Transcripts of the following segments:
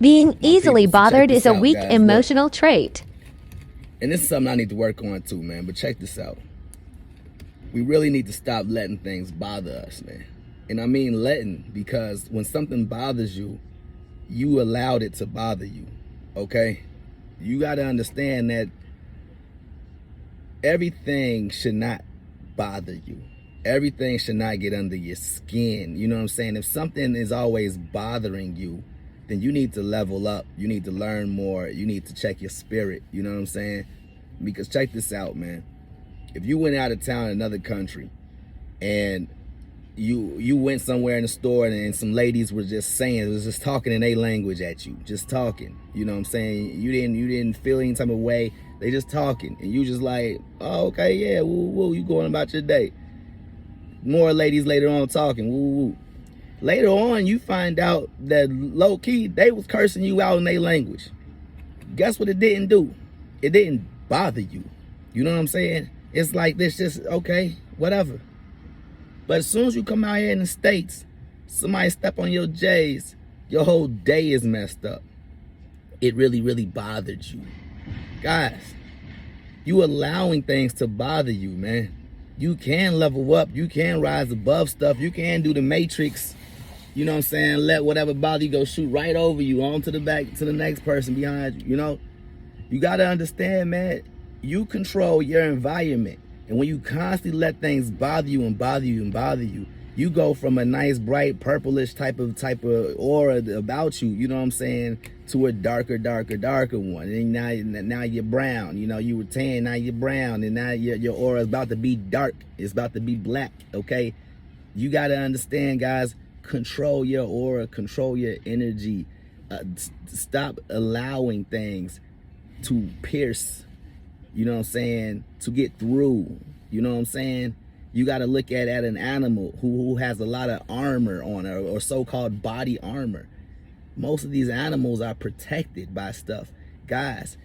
Being My easily people, so check bothered this is a out, weak guys. Look. emotional trait. And this is something I need to work on too, man. But check this out. We really need to stop letting things bother us, man. And I mean letting, because when something bothers you, you allowed it to bother you, okay? You got to understand that everything should not bother you. Everything should not get under your skin. You know what I'm saying? If something is always bothering you, then you need to level up. You need to learn more. You need to check your spirit. You know what I'm saying? Because check this out, man. If you went out of town in another country and you went somewhere in the store and some ladies were just saying, it was just talking in their language at you, just talking, you know what I'm saying? You didn't feel any type of way. They just talking and you just like, oh, okay, yeah, woo, woo, you going about your day. More ladies later on talking, woo, woo. Later on, you find out that low key, they was cursing you out in their language. Guess what it didn't do? It didn't bother you. You know what I'm saying? It's like this, just, okay, whatever. But as soon as you come out here in the States, somebody step on your J's, your whole day is messed up. It really, really bothered you. Guys, you allowing things to bother you, man. You can level up. You can rise above stuff. You can do the Matrix. You know what I'm saying? Let whatever bother you go shoot right over you, on to the back, to the next person behind you. You know, you got to understand, man, you control your environment. And when you constantly let things bother you and bother you and bother you, you go from a nice, bright, purplish type of aura about you, you know what I'm saying, to a darker one. And now you're brown. You know, you were tan, now you're brown. And now your aura is about to be dark. It's about to be black, okay? You got to understand, guys, control your aura, control your energy. Stop allowing things to pierce, you know what I'm saying, to get through. You know what I'm saying? You got to look at an animal who has a lot of armor on it, or so-called body armor. Most of these animals are protected by stuff. Guys,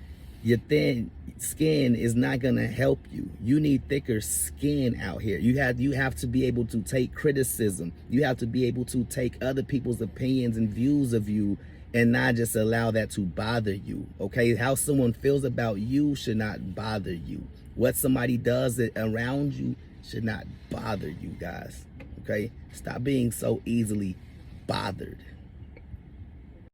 your thin skin is not going to help you. You need thicker skin out here. You have to be able to take criticism. You have to be able to take other people's opinions and views of you and not just allow that to bother you, okay? How someone feels about you should not bother you. What somebody does around you should not bother you, guys, okay? Stop being so easily bothered.